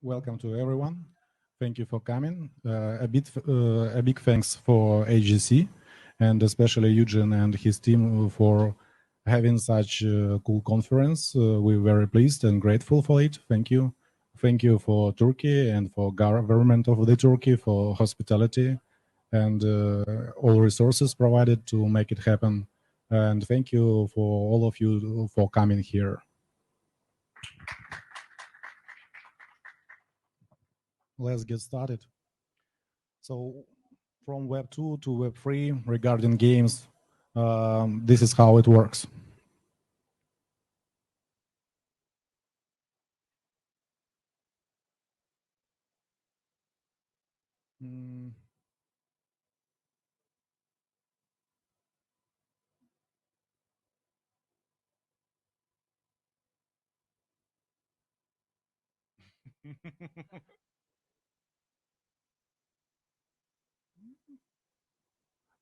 Welcome to everyone. Thank you for coming. A big thanks for AGC and especially Eugene and his team for having such a cool conference. We're very pleased and grateful for it. Thank you. Thank you for Turkey and for government of the Turkey for hospitality and all resources provided to make it happen. And thank you for all of you for coming here. Let's get started. So from Web2 to Web3 regarding games, this is how it works.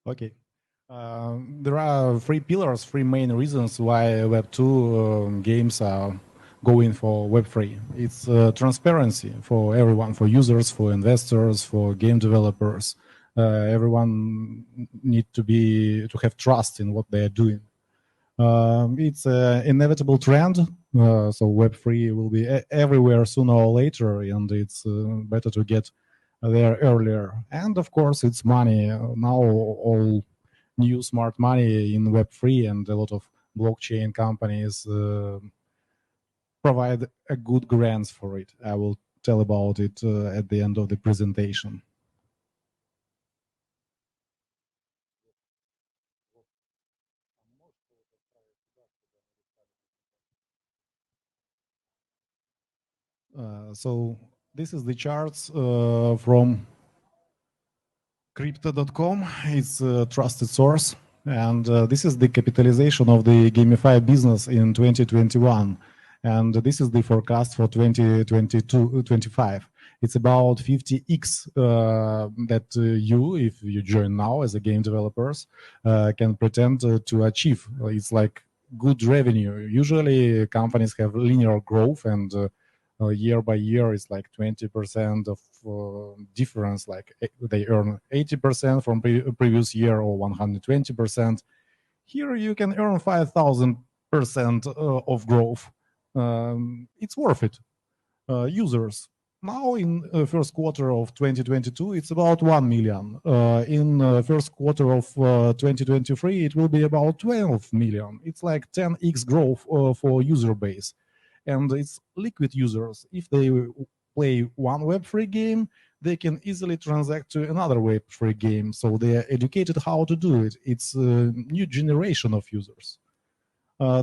Okay. There are three pillars, three main reasons why Web2 games are going for Web3. It's transparency for everyone, for users, for investors, for game developers. Everyone need to have trust in what they are doing. It's an inevitable trend, so Web3 will be everywhere sooner or later, and it's better to get there earlier. And of course, it's money. Now all new smart money in Web3 and a lot of blockchain companies provide a good grants for it. I will tell about it at the end of the presentation. So this is the charts from crypto.com. It's a trusted source. And this is the capitalization of the gamified business in 2021. And this is the forecast for 2022-25. It's about 50x that you, if you join now as a game developers, can pretend to achieve. It's like good revenue. Usually companies have linear growth and year by year it's like 20% of difference, like they earn 80% from previous year or 120%. Here you can earn 5,000% of growth. It's worth it. Users. Now in first quarter of 2022, it's about 1 million. In first quarter of 2023, it will be about 12 million. It's like 10x growth for user base. And it's liquid users. If they play one Web3 game, they can easily transact to another Web3 game. So they are educated how to do it. It's a new generation of users.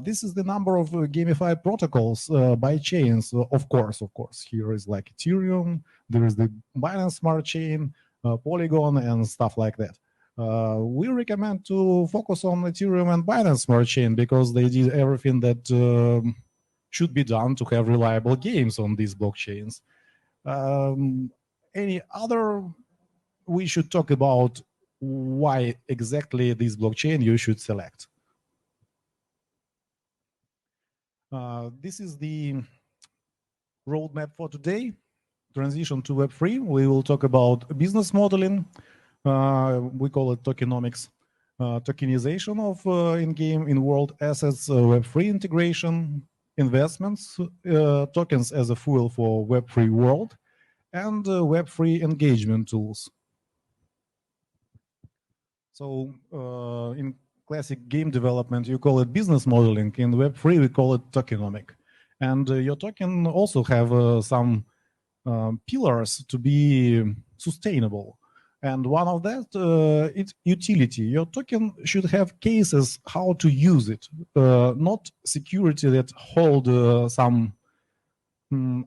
This is the number of gamified protocols by chains. Of course, here is like Ethereum, there is the Binance Smart Chain, Polygon, and stuff like that. We recommend to focus on Ethereum and Binance Smart Chain because they did everything that should be done to have reliable games on these blockchains. Any other, we should talk about why exactly this blockchain you should select. This is the roadmap for today. Transition to Web3. We will talk about business modeling. We call it tokenomics. Tokenization of in-game, in-world assets, Web3 integration, investments, tokens as a fuel for Web3 world, and Web3 engagement tools. So in classic game development, you call it business modeling. In Web3, we call it tokenomic. And your token also have some pillars to be sustainable. And one of that, it's utility. Your token should have cases how to use it, not security that hold some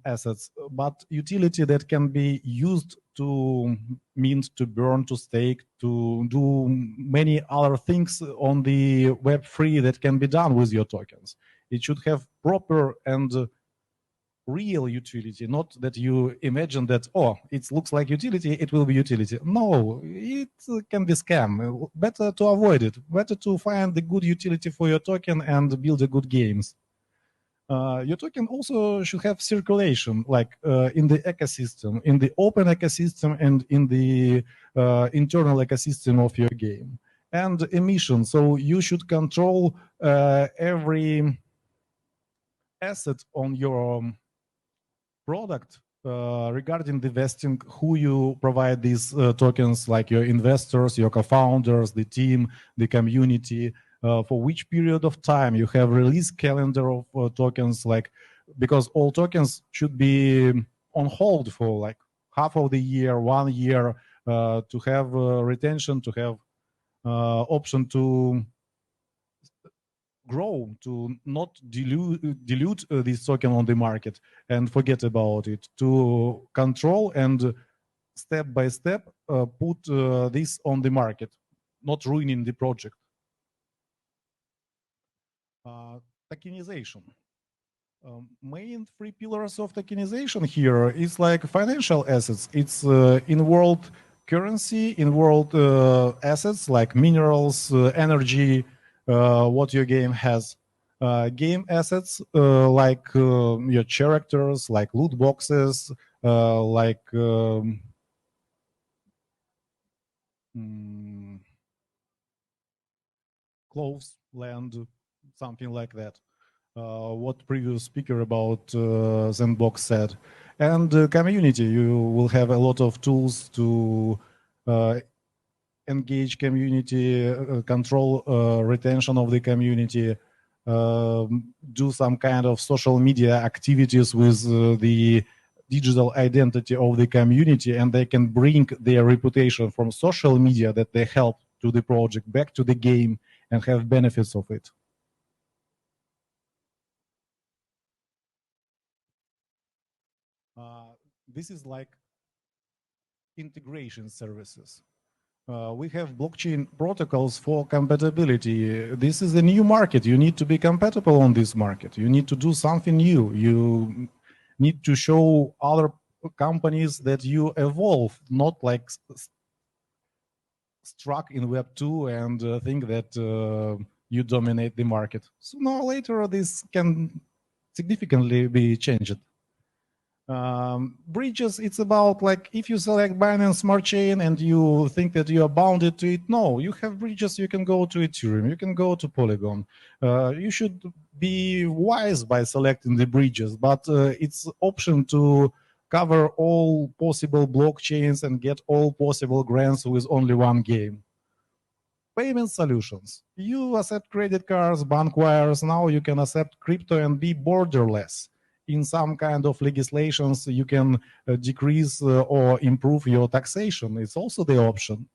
assets, but utility that can be used to mint, to burn, to stake, to do many other things on the Web3 that can be done with your tokens. It should have proper and real utility, not that you imagine that, oh, it looks like utility, it will be utility. No, it can be scam. Better to avoid it. Better to find the good utility for your token and build a good games. Your token also should have circulation, like in the ecosystem, in the open ecosystem and in the internal ecosystem of your game. And emission, so you should control every asset on your product regarding the vesting, who you provide these tokens, like your investors, your co-founders, the team, the community, for which period of time you have release calendar of tokens, like, because all tokens should be on hold for like half of the year, 1 year, to have retention, to have option to grow, to not dilute this token on the market and forget about it, to control and step by step put this on the market, not ruining the project. Tokenization. Main 3 pillars of tokenization here is like financial assets. It's in world currency, in world assets like minerals, energy, what your game has. Game assets like your characters, like loot boxes, like clothes, land, something like that. What previous speaker about Sandbox said. And community, you will have a lot of tools to engage community, control retention of the community, do some kind of social media activities with the digital identity of the community, and they can bring their reputation from social media that they help to the project back to the game and have benefits of it. This is like integration services. We have blockchain protocols for compatibility. This is a new market. You need to be compatible on this market. You need to do something new. You need to show other companies that you evolve, not like struck in Web2 and think that you dominate the market. Sooner or later, this can significantly be changed. Bridges, it's about like if you select Binance Smart Chain and you think that you are bounded to it, no, you have bridges, you can go to Ethereum, you can go to Polygon. You should be wise by selecting the bridges, but it's option to cover all possible blockchains and get all possible grants with only one game. Payment solutions. You accept credit cards, bank wires, now you can accept crypto and be borderless. In some kind of legislations, you can decrease or improve your taxation. It's also the option.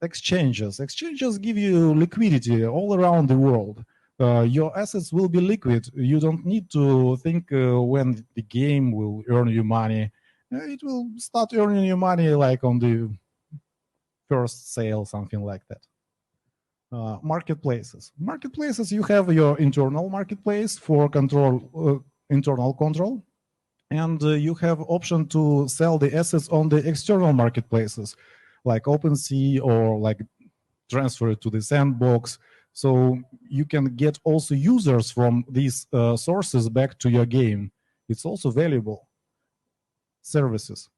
Exchanges. Exchanges give you liquidity all around the world. Your assets will be liquid. You don't need to think when the game will earn you money. It will start earning you money like on the first sale, something like that. Marketplaces. Marketplaces, you have your internal marketplace for control, internal control, and you have option to sell the assets on the external marketplaces, like OpenSea or like transfer it to the Sandbox. So you can get also users from these sources back to your game. It's also valuable. Services.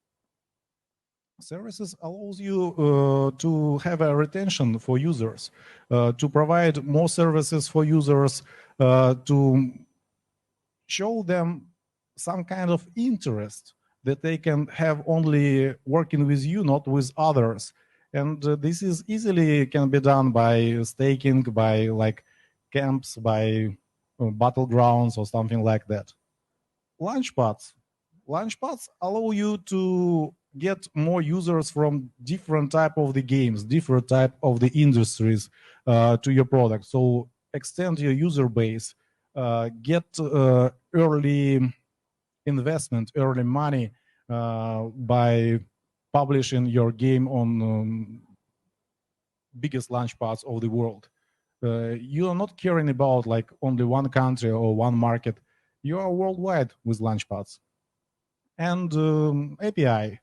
Services allows you to have a retention for users, to provide more services for users, to show them some kind of interest that they can have only working with you, not with others. And this is easily can be done by staking, by like camps, by battlegrounds or something like that. Launchpads. Launchpads allow you to get more users from different type of the games, different type of the industries to your product. So extend your user base, get early investment, early money by publishing your game on biggest launchpads of the world. You are not caring about like only one country or one market. You are worldwide with launchpads. And API,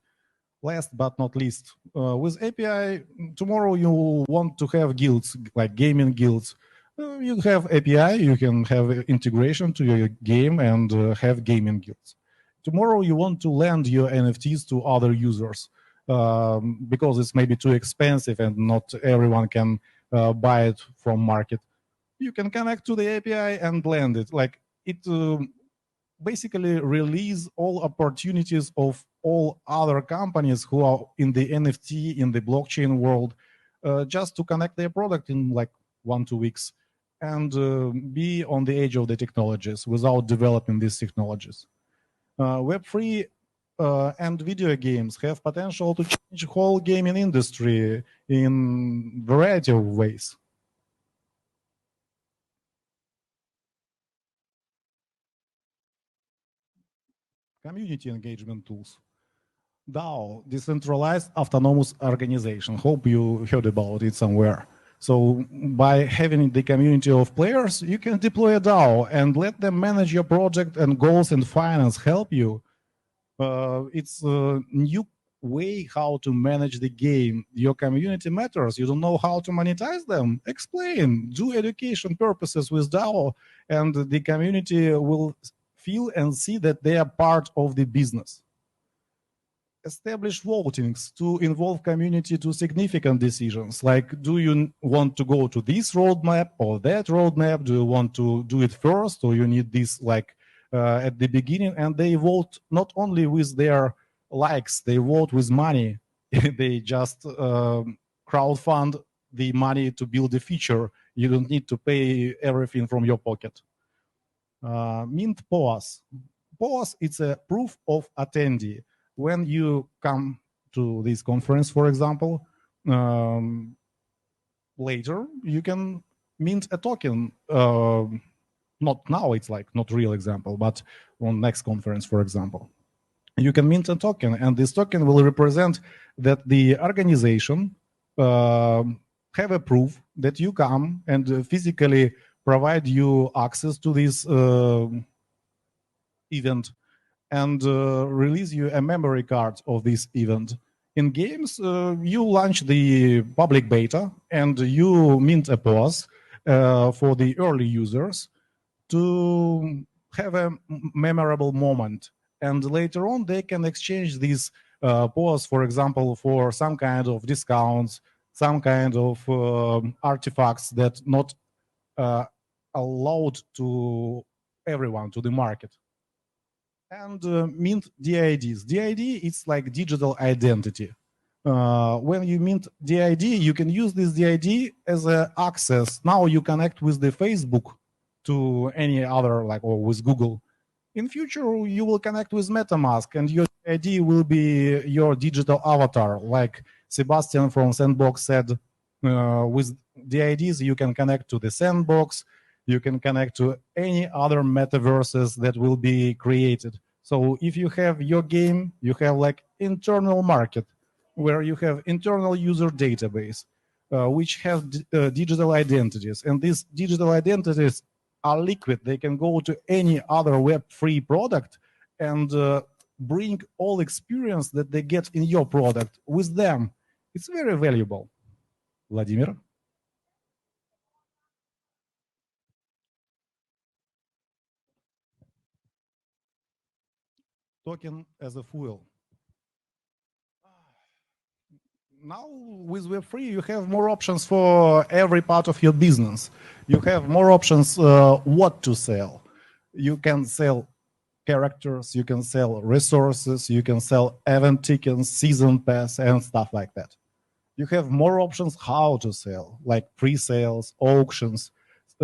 last but not least. With API, tomorrow you want to have guilds, like gaming guilds. You have API, you can have integration to your game and have gaming guilds. Tomorrow you want to lend your NFTs to other users because it's maybe too expensive and not everyone can buy it from market. You can connect to the API and lend it. Like it basically release all opportunities of all other companies who are in the NFT, in the blockchain world, just to connect their product in like 1-2 weeks and be on the edge of the technologies without developing these technologies. Web3 and video games have potential to change the whole gaming industry in variety of ways. Community engagement tools. DAO, decentralized autonomous organization. Hope you heard about it somewhere. So by having the community of players, you can deploy a DAO and let them manage your project and goals and finance help you. It's a new way how to manage the game. Your community matters. You don't know how to monetize them? Explain. Do education purposes with DAO, and the community will feel and see that they are part of the business. Establish votings to involve community to significant decisions, like do you want to go to this roadmap or that roadmap? Do you want to do it first, or you need this like at the beginning? And they vote not only with their likes, they vote with money. They just crowdfund the money to build a feature. You don't need to pay everything from your pocket. Mint POAS. POAS, it's a proof of attendee. When you come to this conference, for example, later you can mint a token. Not now, it's like not real example, but on next conference, for example, you can mint a token, and this token will represent that the organization have a proof that you come and physically provide you access to this event and release you a memory card of this event. In games, you launch the public beta and you mint a POAS for the early users to have a memorable moment. And later on, they can exchange these POAS, for example, for some kind of discounts, some kind of artifacts that not allowed to everyone, to the market. And mint DIDs. DID is like digital identity. When you mint DID, you can use this DID as an access. Now you connect with the Facebook to any other, like, or with Google. In future, you will connect with MetaMask, and your ID will be your digital avatar. Like Sebastian from Sandbox said, with the IDs, you can connect to the Sandbox, you can connect to any other metaverses that will be created. So if you have your game, you have like internal market where you have internal user database, which have digital identities. And these digital identities are liquid. They can go to any other Web3 product and bring all experience that they get in your product with them. It's very valuable. Vladimir? Token as a fuel. Now with Web3, you have more options for every part of your business. You have more options what to sell. You can sell characters, you can sell resources, you can sell event tickets, season pass, and stuff like that. You have more options how to sell, like pre-sales, auctions,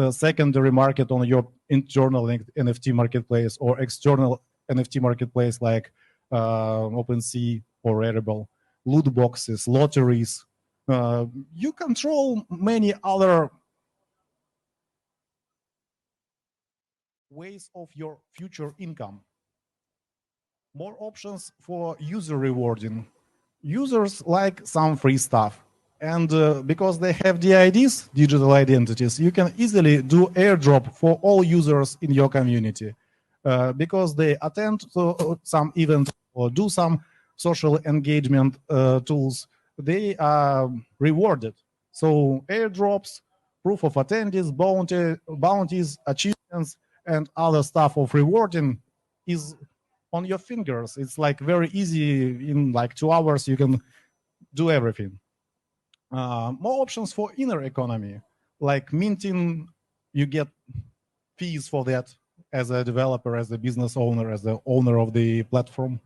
secondary market on your internal NFT marketplace or external NFT marketplace like OpenSea or Rarible, loot boxes, lotteries. You control many other ways of your future income. More options for user rewarding. Users like some free stuff. And because they have DIDs, digital identities, you can easily do airdrop for all users in your community. Because they attend to some event or do some social engagement tools, they are rewarded. So airdrops, proof of attendees, bounties, achievements, and other stuff of rewarding is on your fingers. It's like very easy. In like 2 hours, you can do everything. More options for inner economy, like minting. You get fees for that as a developer, as a business owner, as the owner of the platform.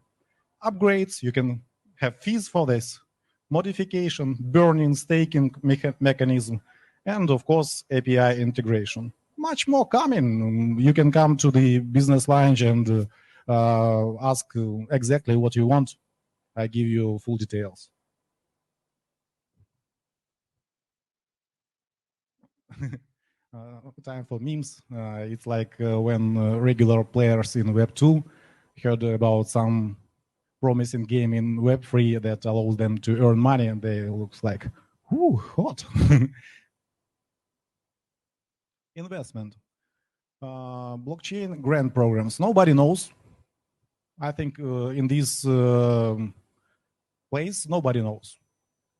Upgrades, you can have fees for this. Modification, burning, staking mechanism, and of course, API integration. Much more coming. You can come to the business lounge and ask exactly what you want. I give you full details. Time for memes. It's like when regular players in Web2 heard about some promising game in Web3 that allows them to earn money, and they looks like, "Ooh, hot." Investment, blockchain grant programs. Nobody knows. I think in this place, nobody knows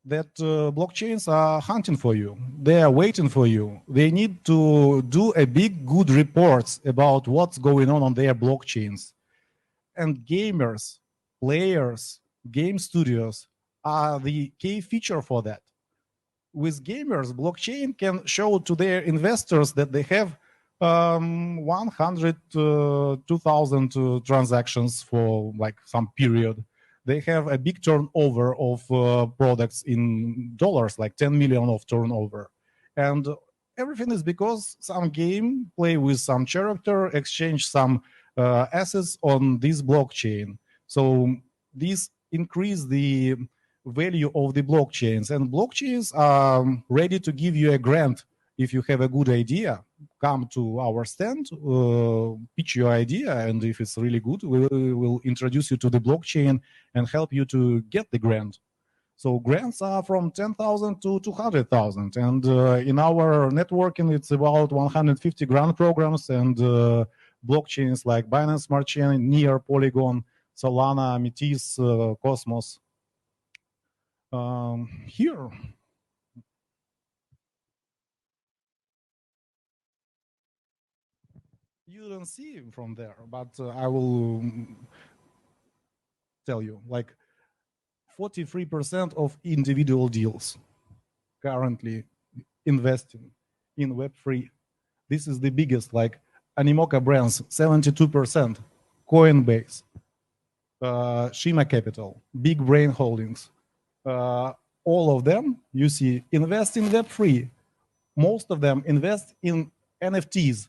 that blockchains are hunting for you. They are waiting for you. They need to do a big, good reports about what's going on their blockchains. And gamers, players, game studios are the key feature for that. With gamers, blockchain can show to their investors that they have 100, 2,000 transactions for like some period. They have a big turnover of products in dollars, like 10 million of turnover. And everything is because some game play with some character, exchange some assets on this blockchain. So this increase the value of the blockchains, and blockchains are ready to give you a grant if you have a good idea. Come to our stand, pitch your idea, and if it's really good, we will introduce you to the blockchain and help you to get the grant. So grants are from 10,000 to 200,000, and in our networking, it's about 150 grant programs, and blockchains like Binance Smart Chain, Near, Polygon, Solana, Metis, Cosmos. Here, you don't see from there, but I will tell you, like 43% of individual deals currently investing in Web3. This is the biggest, like Animoca Brands, 72%, Coinbase, Shima Capital, Big Brain Holdings. All of them, you see, invest in Web3. Most of them invest in NFTs,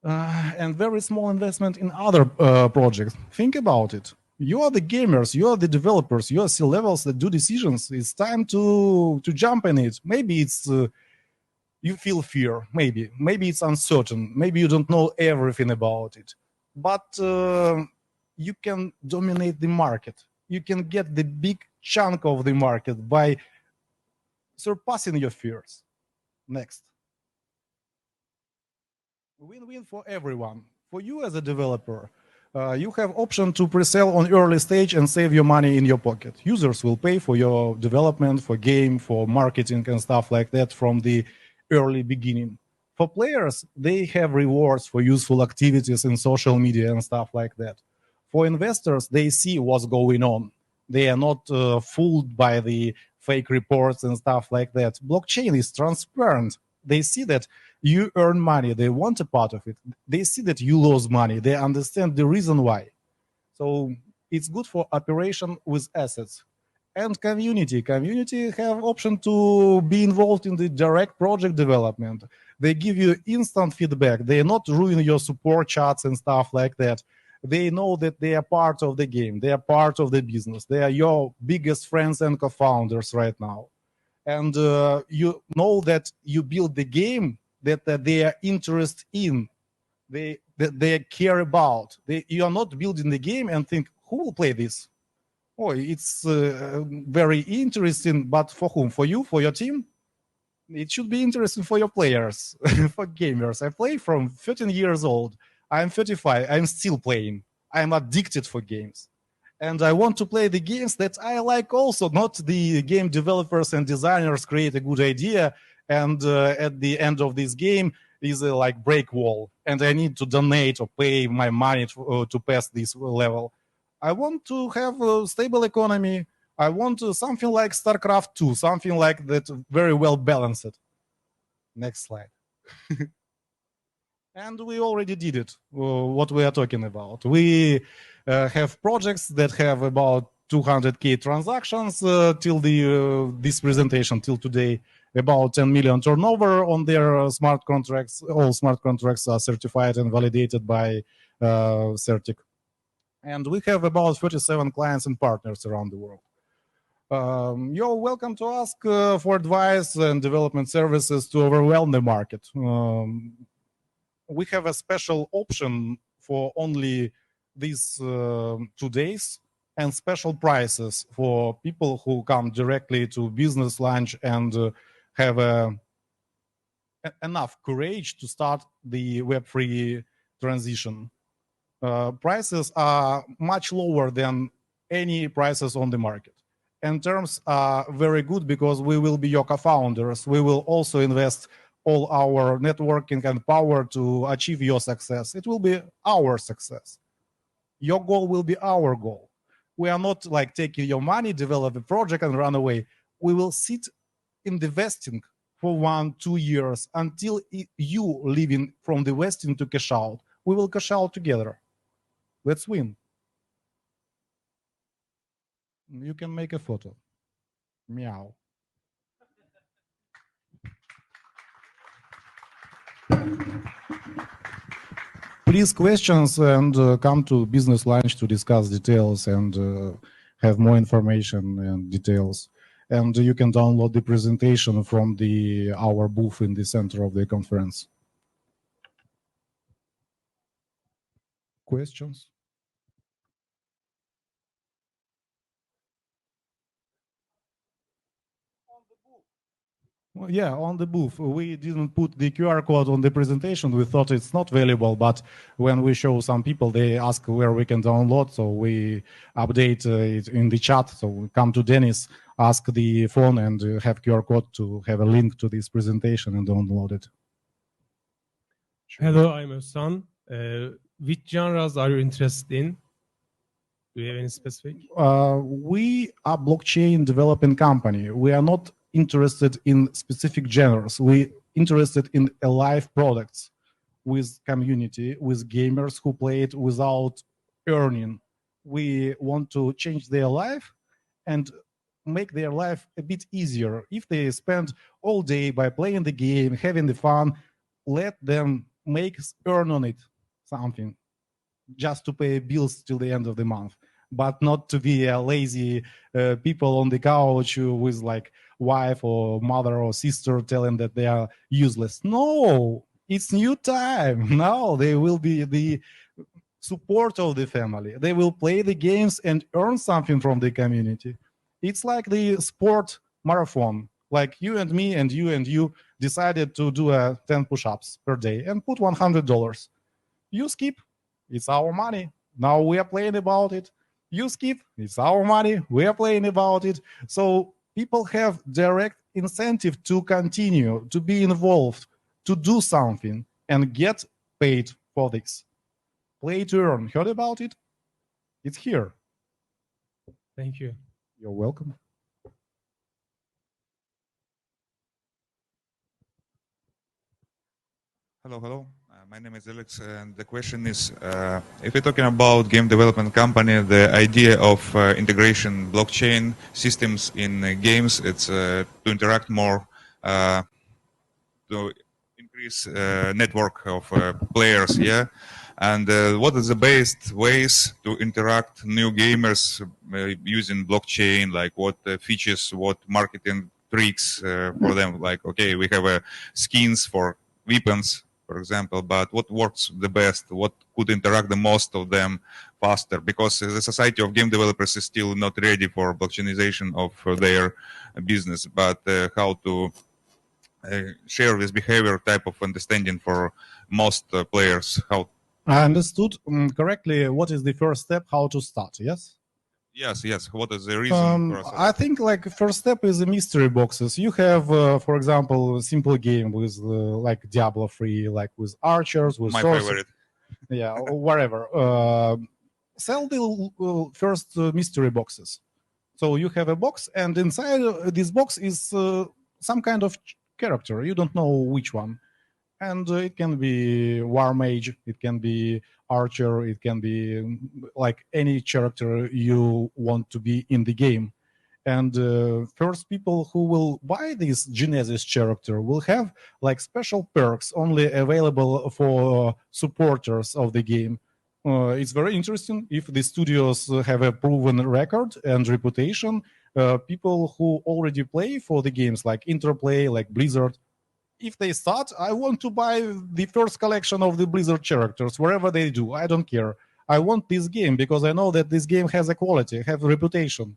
and very small investment in other projects. Think about it. You are the gamers, you are the developers, you are C-levels that do decisions. It's time to jump in it. Maybe it's you feel fear. Maybe it's uncertain. Maybe you don't know everything about it. But you can dominate the market. You can get the big chunk of the market by surpassing your fears. Next. Win-win for everyone. For you as a developer, you have option to pre-sell on early stage and save your money in your pocket. Users will pay for your development, for game, for marketing and stuff like that from the early beginning. For players, they have rewards for useful activities in social media and stuff like that. For investors, they see what's going on. They are not fooled by the fake reports and stuff like that. Blockchain is transparent. They see that you earn money. They want a part of it. They see that you lose money. They understand the reason why. So it's good for operation with assets. And community. Community have option to be involved in the direct project development. They give you instant feedback. They not ruin your support chats and stuff like that. They know that they are part of the game. They are part of the business. They are your biggest friends and co-founders right now. And you know that you build the game that they are interested in, that they care about. You are not building the game and think, who will play this? Oh, it's very interesting, but for whom? For you? For your team? It should be interesting for your players, for gamers. I play from 13 years old. I'm 35. I'm still playing. I'm addicted for games. And I want to play the games that I like also, not the game developers and designers create a good idea and at the end of this game is a like break wall, and I need to donate or pay my money to pass this level. I want to have a stable economy. I want something like StarCraft 2, something like that, very well balanced. Next slide. And we already did it, what we are talking about. We have projects that have about 200K transactions till this presentation, till today, about 10 million turnover on their smart contracts. All smart contracts are certified and validated by Certic. And we have about 37 clients and partners around the world. You're welcome to ask for advice and development services to overwhelm the market. We have a special option for only these 2 days and special prices for people who come directly to business lunch and have enough courage to start the Web3 transition. Prices are much lower than any prices on the market. And terms are very good because we will be your co-founders. We will also invest all our networking and power to achieve your success. It will be our success. Your goal will be our goal. We are not like taking your money, develop a project and run away. We will sit in the vesting for 1-2 years until you leaving from the vesting to cash out. We will cash out together. Let's win. You can make a photo. Meow. Please questions and come to business lunch to discuss details and have more information and details. And you can download the presentation from our booth in the center of the conference. Questions? Well, yeah, on the booth. We didn't put the QR code on the presentation. We thought it's not valuable, but when we show some people, they ask where we can download, so we update it in the chat. So we come to Dennis, ask the phone, and have QR code to have a link to this presentation and download it. Sure. Hello, I'm Osan. Which genres are you interested in? Do you have any specific? We are blockchain developing company. We are not interested in specific genres. We interested in alive products with community, with gamers who play it without earning. We want to change their life and make their life a bit easier. If they spend all day by playing the game, having the fun, let them earn on it something just to pay bills till the end of the month, but not to be a lazy people on the couch with like wife or mother or sister telling that they are useless. No, it's new time. Now they will be the support of the family. They will play the games and earn something from the community. It's like the sport marathon, like you and me and you decided to do 10 push-ups per day and put $100. You skip, it's our money. Now we are playing about it. You skip, it's our money. We are playing about it. So people have direct incentive to continue, to be involved, to do something and get paid for this. Play to earn. Heard about it? It's here. Thank you. You're welcome. Hello. My name is Alex, and the question is, if we're talking about game development company, the idea of integration blockchain systems in games, it's to interact more, to increase network of players, yeah? And what is the best ways to interact new gamers using blockchain, like what features, what marketing tricks for them? Like, okay, we have skins for weapons, for example, but what works the best? What could interact the most of them faster? Because the society of game developers is still not ready for blockchainization of their business, but how to share this behavior type of understanding for most players. How I understood correctly. What is the first step? How to start? Yes. Yes. What is the reason process? I think like first step is the mystery boxes. You have, for example, a simple game with like Diablo 3, like with archers, with My sorcerers. favorite. Yeah, or whatever. Sell the first mystery boxes. So you have a box, and inside this box is some kind of character. You don't know which one. And it can be war mage, it can be archer, it can be like any character you want to be in the game. And first people who will buy this Genesis character will have like special perks only available for supporters of the game. It's very interesting if the studios have a proven record and reputation. People who already play for the games like Interplay, like Blizzard, if they start, I want to buy the first collection of the Blizzard characters, wherever they do. I don't care. I want this game because I know that this game has a quality, have a reputation.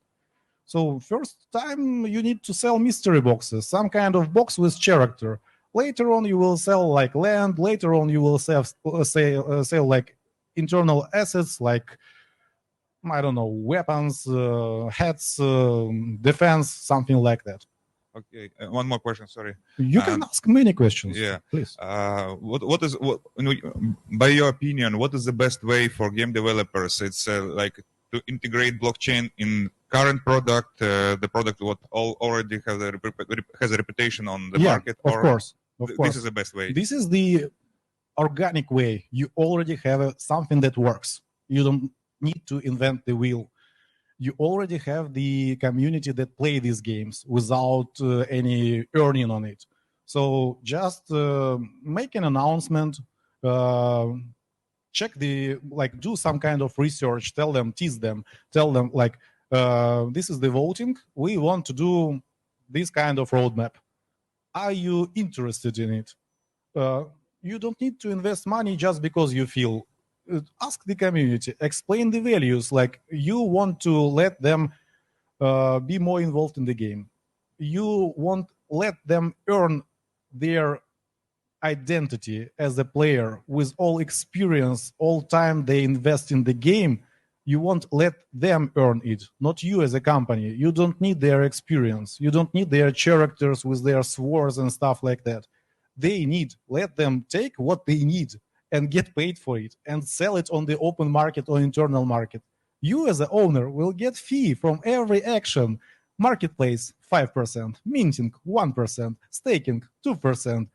So first time you need to sell mystery boxes, some kind of box with character. Later on you will sell like land. Later on you will sell like internal assets like, I don't know, weapons, hats, defense, something like that. Okay, one more question. Sorry. You can ask many questions. Yeah, please. By your opinion, what is the best way for game developers? It's like to integrate blockchain in current product, the product what already has a reputation on the market. Of course. This is the best way. This is the organic way. You already have something that works. You don't need to invent the wheel. You already have the community that play these games without any earning on it. So just make an announcement, check do some kind of research, tease them, tell them like, this is the voting. We want to do this kind of roadmap. Are you interested in it? You don't need to invest money just because you feel. Ask the community, explain the values, like you want to let them be more involved in the game. You want let them earn their identity as a player with all experience, all time they invest in the game. You won't let them earn it, not you as a company. You don't need their experience. You don't need their characters with their swords and stuff like that. They need, let them take what they need and get paid for it and sell it on the open market or internal market. You as the owner will get fee from every action. Marketplace 5%, minting 1%, staking 2%.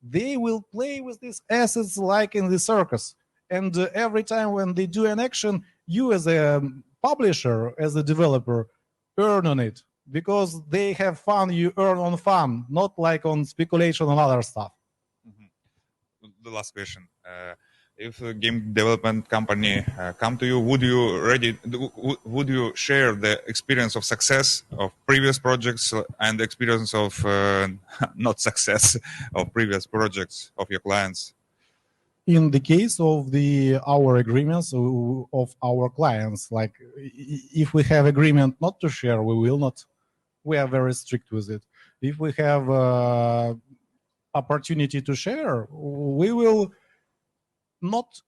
They will play with these assets like in the circus. And every time when they do an action, you as a publisher, as a developer, earn on it. Because they have fun, you earn on fun, not like on speculation on other stuff. The last question. If a game development company come to you, would you share the experience of success of previous projects and the experience of not success of previous projects of your clients? In the case of our agreements of our clients, like if we have agreement not to share, we will not. We are very strict with it. If we have opportunity to share, we will not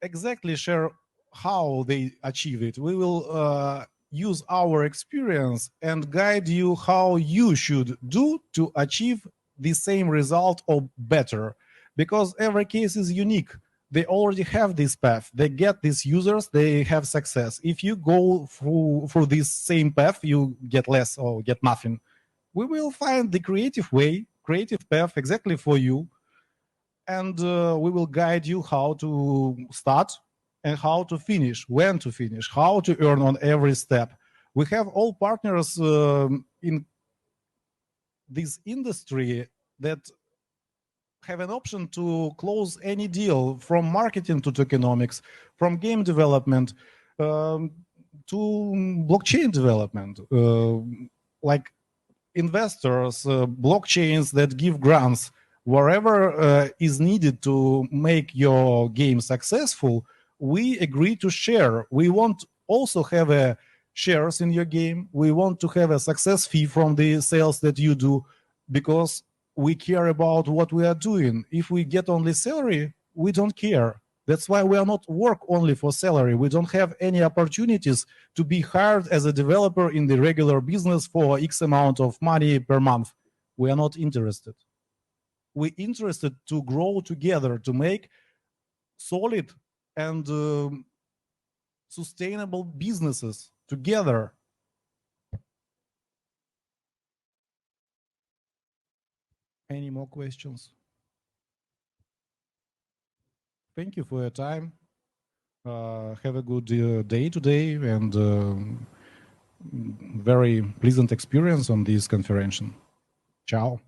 exactly share how they achieve it. We will use our experience and guide you how you should do to achieve the same result or better, because every case is unique. They already have this path. They get these users, they have success. If you go through this same path, you get less or get nothing. We will find the creative way, creative path exactly for you, and we will guide you how to start and how to finish, when to finish, how to earn on every step. We have all partners in this industry that have an option to close any deal, from marketing to tokenomics, from game development to blockchain development, like investors, blockchains that give grants. Wherever is needed to make your game successful, we agree to share. We want also have shares in your game. We want to have a success fee from the sales that you do, because we care about what we are doing. If we get only salary, we don't care. That's why we are not work only for salary. We don't have any opportunities to be hired as a developer in the regular business for X amount of money per month. We are not interested. We're interested to grow together, to make solid and sustainable businesses together. Any more questions? Thank you for your time. Have a good day today and very pleasant experience on this conference. Ciao.